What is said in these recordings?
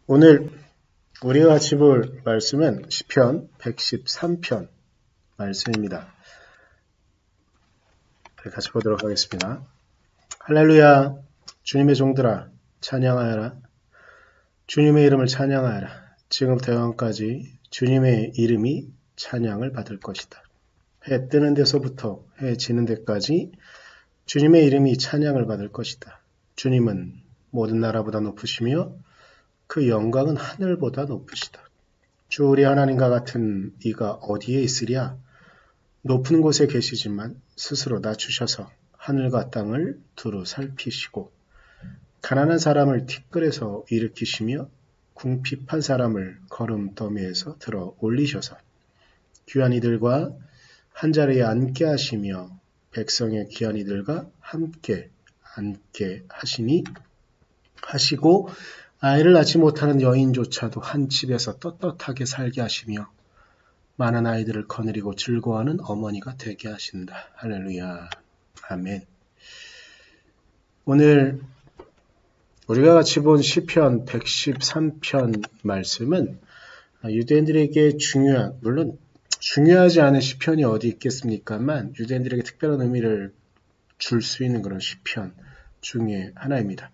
오늘 우리가 같이 볼 말씀은 시편 113편 말씀입니다. 같이 보도록 하겠습니다. 할렐루야, 주님의 종들아 찬양하여라. 주님의 이름을 찬양하여라. 지금부터 영원까지 주님의 이름이 찬양을 받을 것이다. 해 뜨는 데서부터 해 지는 데까지 주님의 이름이 찬양을 받을 것이다. 주님은 모든 나라보다 높으시며 그 영광은 하늘보다 높으시다. 주 우리 하나님과 같은 이가 어디에 있으랴? 높은 곳에 계시지만 스스로 낮추셔서 하늘과 땅을 두루 살피시고 가난한 사람을 티끌에서 일으키시며 궁핍한 사람을 거름더미에서 들어 올리셔서 귀한 이들과 한자리에 앉게 하시며 백성의 귀한 이들과 함께 앉게 하시고 아이를 낳지 못하는 여인조차도 한 집에서 떳떳하게 살게 하시며 많은 아이들을 거느리고 즐거워하는 어머니가 되게 하신다. 할렐루야. 아멘. 오늘 우리가 같이 본 시편 113편 말씀은 유대인들에게 물론 중요하지 않은 시편이 어디 있겠습니까만 유대인들에게 특별한 의미를 줄 수 있는 그런 시편 중에 하나입니다.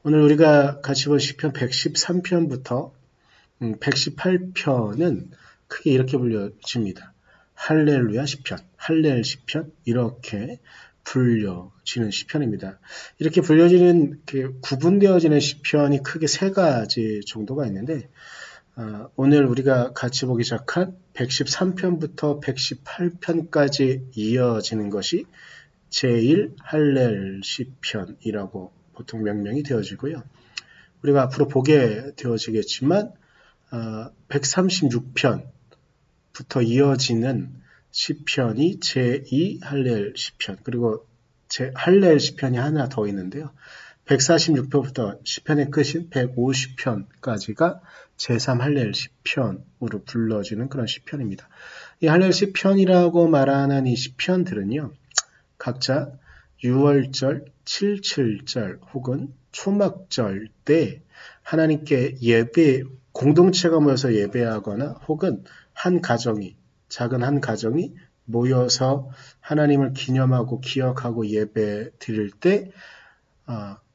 오늘 우리가 같이 본 시편 113편부터 118편은 크게 이렇게 불려집니다. 할렐루야 시편, 할렐 시편 이렇게 불려지는 시편입니다. 이렇게 불려지는 구분되어지는 시편이 크게 세 가지 정도가 있는데 오늘 우리가 같이 보기 시작한 113편부터 118편까지 이어지는 것이 제1 할렐 시편이라고 보통 명명이 되어지고요. 우리가 앞으로 보게 되어지겠지만 136편부터 이어지는 시편이 제2 할렐 시편, 그리고 할렐 시편이 하나 더 있는데요. 146편부터 시편의 끝인 150편까지가 제3 할렐 시편으로 불러지는 그런 시편입니다. 이 할렐 시편이라고 말하는 이 시편들은요. 각자 6월절, 77절 혹은 초막절 때 하나님께 공동체가 모여서 예배하거나 혹은 작은 한 가정이 모여서 하나님을 기념하고 기억하고 예배 드릴 때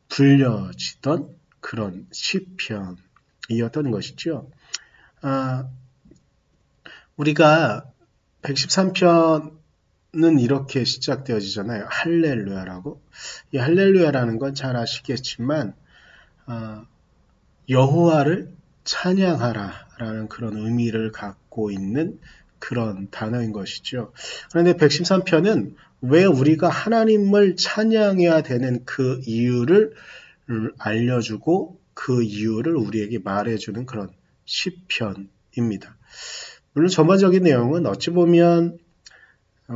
불려지던 그런 시편이었던 것이죠. 우리가 113편은 이렇게 시작되어지잖아요. 할렐루야라고. 이 할렐루야라는 건 잘 아시겠지만 여호와를 찬양하라라는 그런 의미를 갖고 있는 그런 단어인 것이죠. 그런데 113편은 왜 우리가 하나님을 찬양해야 되는 그 이유를 알려주고 그 이유를 우리에게 말해주는 그런 시편입니다. 물론 전반적인 내용은 어찌 보면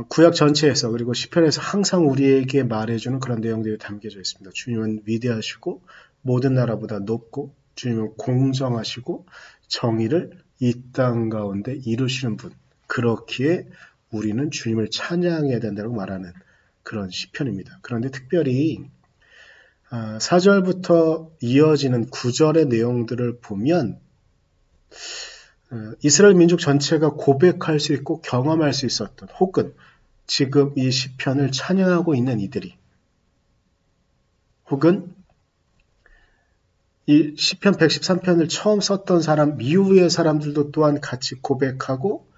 구약 전체에서 그리고 시편에서 항상 우리에게 말해주는 그런 내용들이 담겨져 있습니다. 주님은 위대하시고 모든 나라보다 높고 주님은 공정하시고 정의를 이 땅 가운데 이루시는 분. 그렇기에 우리는 주님을 찬양해야 된다고 말하는 그런 시편입니다. 그런데 특별히 4절부터 이어지는 9절의 내용들을 보면 이스라엘 민족 전체가 고백할 수 있고 경험할 수 있었던 혹은 지금 이 시편을 찬양하고 있는 이들이 혹은 이 시편 113편을 처음 썼던 사람 이후의 사람들도 또한 같이 고백하고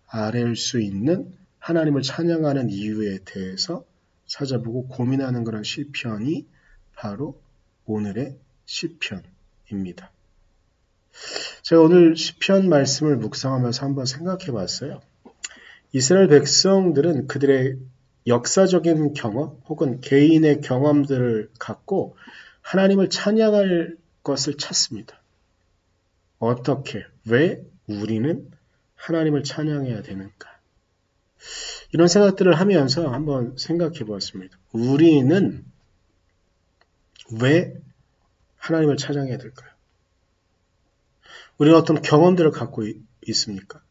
아뢰일 수 있는 하나님을 찬양하는 이유에 대해서 찾아보고 고민하는 그런 시편이 바로 오늘의 시편입니다. 제가 오늘 시편 말씀을 묵상하면서 한번 생각해 봤어요. 이스라엘 백성들은 그들의 역사적인 경험 혹은 개인의 경험들을 갖고 하나님을 찬양할 것을 찾습니다. 어떻게, 왜 우리는 하나님을 찬양해야 되는가? 이런 생각들을 하면서 한번 생각해 보았습니다. 우리는 왜 하나님을 찬양해야 될까요? 우리는 어떤 경험들을 갖고 있습니까?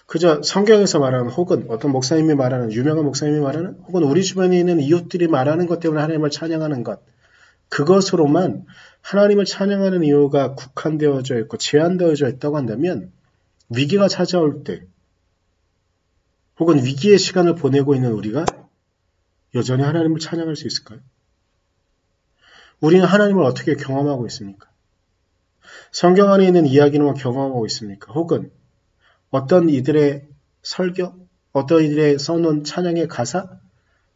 그저 성경에서 말하는 혹은 어떤 목사님이 말하는 유명한 목사님이 말하는 혹은 우리 주변에 있는 이웃들이 말하는 것 때문에 하나님을 찬양하는 것 그것으로만 하나님을 찬양하는 이유가 국한되어져 있고 제한되어져 있다고 한다면 위기가 찾아올 때 혹은 위기의 시간을 보내고 있는 우리가 여전히 하나님을 찬양할 수 있을까요? 우리는 하나님을 어떻게 경험하고 있습니까? 성경 안에 있는 이야기는 경험하고 있습니까? 혹은 어떤 이들의 설교, 어떤 이들의 써놓은 찬양의 가사,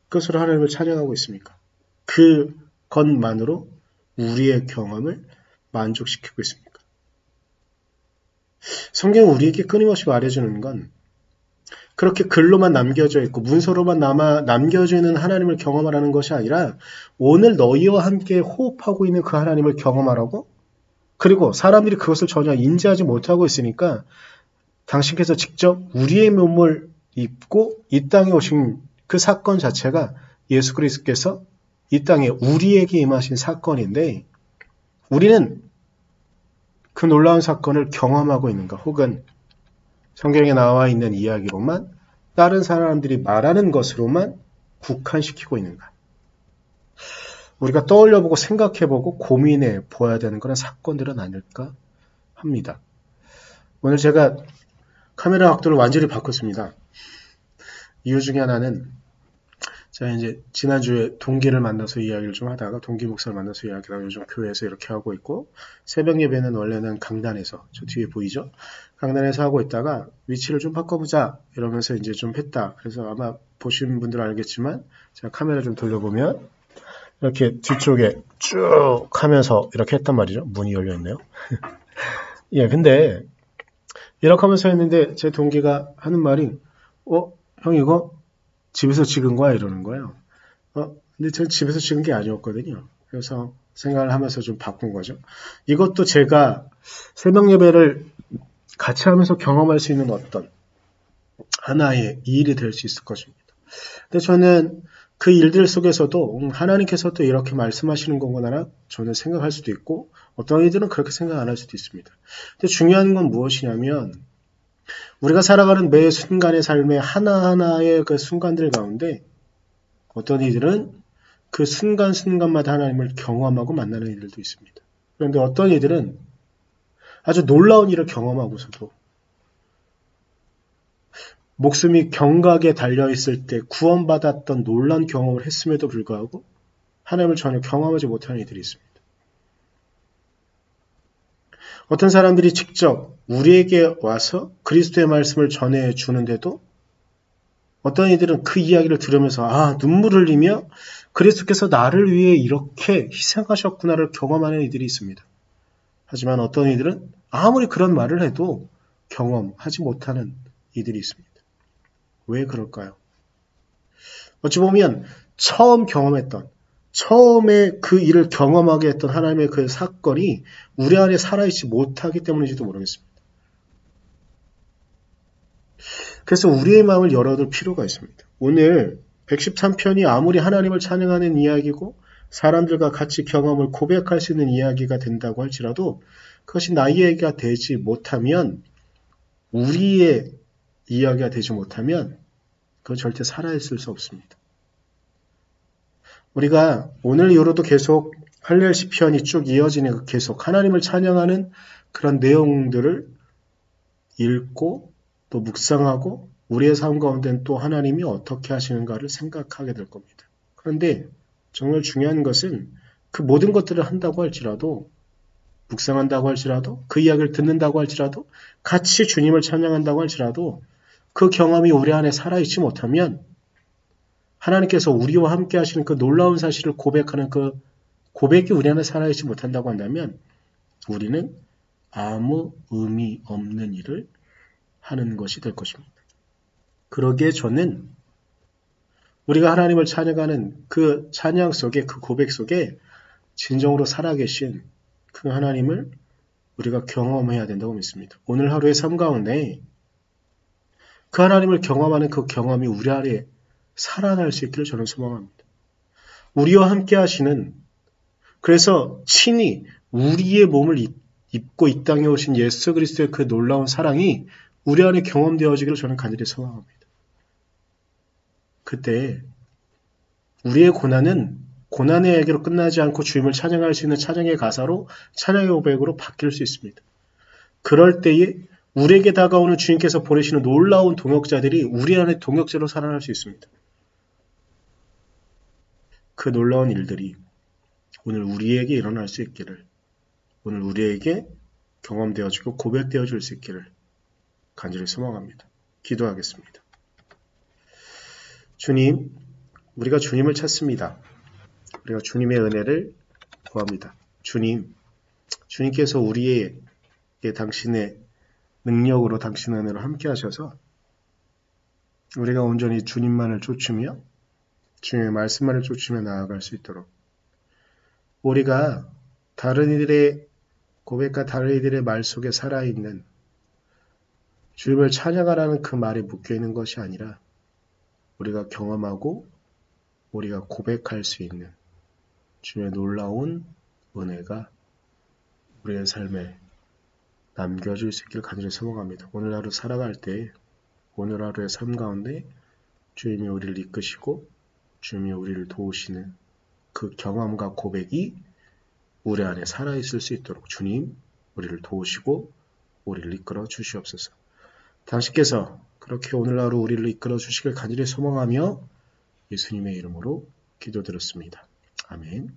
그것으로 하나님을 찬양하고 있습니까? 그것만으로 우리의 경험을 만족시키고 있습니까? 성경은 우리에게 끊임없이 말해주는 건 그렇게 글로만 남겨져 있고 문서로만 남겨져 있는 하나님을 경험하라는 것이 아니라 오늘 너희와 함께 호흡하고 있는 그 하나님을 경험하라고, 그리고 사람들이 그것을 전혀 인지하지 못하고 있으니까 당신께서 직접 우리의 몸을 입고 이 땅에 오신 그 사건 자체가 예수 그리스도께서 이 땅에 우리에게 임하신 사건인데, 우리는 그 놀라운 사건을 경험하고 있는가, 혹은 성경에 나와 있는 이야기로만 다른 사람들이 말하는 것으로만 국한시키고 있는가. 우리가 떠올려보고 생각해보고 고민해 보아야 되는 그런 사건들은 아닐까 합니다. 오늘 제가 카메라 각도를 완전히 바꿨습니다. 이유 중에 하나는 제가 이제 지난주에 동기를 만나서 이야기를 좀 하다가 동기 목사를 만나서 이야기를 요즘 교회에서 이렇게 하고 있고, 새벽 예배는 원래는 강단에서, 저 뒤에 보이죠? 강단에서 하고 있다가 위치를 좀 바꿔보자 이러면서 이제 좀 했다. 그래서 아마 보신 분들은 알겠지만 제가 카메라 좀 돌려보면 이렇게 뒤쪽에 쭉 하면서 이렇게 했단 말이죠. 문이 열려 있네요. 예, 근데 이렇게 하면서 했는데 제 동기가 하는 말이 형 이거 집에서 찍은 거야? 이러는 거예요. 근데 전 집에서 찍은 게 아니었거든요. 그래서 생각을 하면서 좀 바꾼 거죠. 이것도 제가 새벽 예배를 같이 하면서 경험할 수 있는 어떤 하나의 일이 될 수 있을 것입니다. 근데 저는 그 일들 속에서도 하나님께서도 이렇게 말씀하시는 거구나 저는 생각할 수도 있고, 어떤 이들은 그렇게 생각 안 할 수도 있습니다. 근데 중요한 건 무엇이냐면 우리가 살아가는 매 순간의 삶의 하나하나의 그 순간들 가운데 어떤 이들은 그 순간순간마다 하나님을 경험하고 만나는 이들도 있습니다. 그런데 어떤 이들은 아주 놀라운 일을 경험하고서도 목숨이 경각에 달려있을 때 구원받았던 놀라운 경험을 했음에도 불구하고 하나님을 전혀 경험하지 못하는 이들이 있습니다. 어떤 사람들이 직접 우리에게 와서 그리스도의 말씀을 전해주는데도 어떤 이들은 그 이야기를 들으면서 눈물을 흘리며 그리스도께서 나를 위해 이렇게 희생하셨구나를 경험하는 이들이 있습니다. 하지만 어떤 이들은 아무리 그런 말을 해도 경험하지 못하는 이들이 있습니다. 왜 그럴까요? 어찌 보면 처음 경험했던, 처음에 그 일을 경험하게 했던 하나님의 그 사건이 우리 안에 살아있지 못하기 때문인지도 모르겠습니다. 그래서 우리의 마음을 열어둘 필요가 있습니다. 오늘 113편이 아무리 하나님을 찬양하는 이야기고 사람들과 같이 경험을 고백할 수 있는 이야기가 된다고 할지라도 그것이 나의 이야기가 되지 못하면, 우리의 이야기가 되지 못하면 그건 절대 살아있을 수 없습니다. 우리가 오늘 이후로도 계속 할렐 시편이 쭉 이어지는 계속 하나님을 찬양하는 그런 내용들을 읽고 또 묵상하고 우리의 삶 가운데는 또 하나님이 어떻게 하시는가를 생각하게 될 겁니다. 그런데 정말 중요한 것은 그 모든 것들을 한다고 할지라도, 묵상한다고 할지라도, 그 이야기를 듣는다고 할지라도, 같이 주님을 찬양한다고 할지라도 그 경험이 우리 안에 살아있지 못하면, 하나님께서 우리와 함께 하시는 그 놀라운 사실을 고백하는 그 고백이 우리 안에 살아있지 못한다고 한다면 우리는 아무 의미 없는 일을 하는 것이 될 것입니다. 그러기에 저는 우리가 하나님을 찬양하는 그 찬양 속에, 그 고백 속에 진정으로 살아계신 그 하나님을 우리가 경험해야 된다고 믿습니다. 오늘 하루의 삶 가운데 그 하나님을 경험하는 그 경험이 우리 안에 살아날 수 있기를 저는 소망합니다. 우리와 함께 하시는, 그래서 친히 우리의 몸을 입고 이 땅에 오신 예수 그리스도의 그 놀라운 사랑이 우리 안에 경험되어지기를 저는 간절히 소망합니다. 그때 우리의 고난은 고난의 얘기로 끝나지 않고 주님을 찬양할 수 있는 찬양의 가사로 찬양의 고백으로 바뀔 수 있습니다. 그럴 때에 우리에게 다가오는 주님께서 보내시는 놀라운 동역자들이 우리 안에 동역자로 살아날 수 있습니다. 그 놀라운 일들이 오늘 우리에게 일어날 수 있기를, 오늘 우리에게 경험되어지고 고백되어질 수 있기를 간절히 소망합니다. 기도하겠습니다. 주님, 우리가 주님을 찾습니다. 우리가 주님의 은혜를 구합니다. 주님께서 우리에게 당신의 능력으로 당신의 은혜로 함께 하셔서 우리가 온전히 주님만을 쫓으며 주님의 말씀만을 쫓으며 나아갈 수 있도록 우리가 다른 이들의 고백과 다른 이들의 말 속에 살아있는 주님을 찬양하라는 그 말에 묶여있는 것이 아니라 우리가 경험하고 우리가 고백할 수 있는 주님의 놀라운 은혜가 우리의 삶에 남겨질 수 있기를 간절히 소망합니다. 오늘 하루 살아갈 때 오늘 하루의 삶 가운데 주님이 우리를 이끄시고 주님이 우리를 도우시는 그 경험과 고백이 우리 안에 살아있을 수 있도록 주님 우리를 도우시고 우리를 이끌어 주시옵소서. 당신께서 그렇게 오늘 하루 우리를 이끌어 주시길 간절히 소망하며 예수님의 이름으로 기도드렸습니다. 아멘.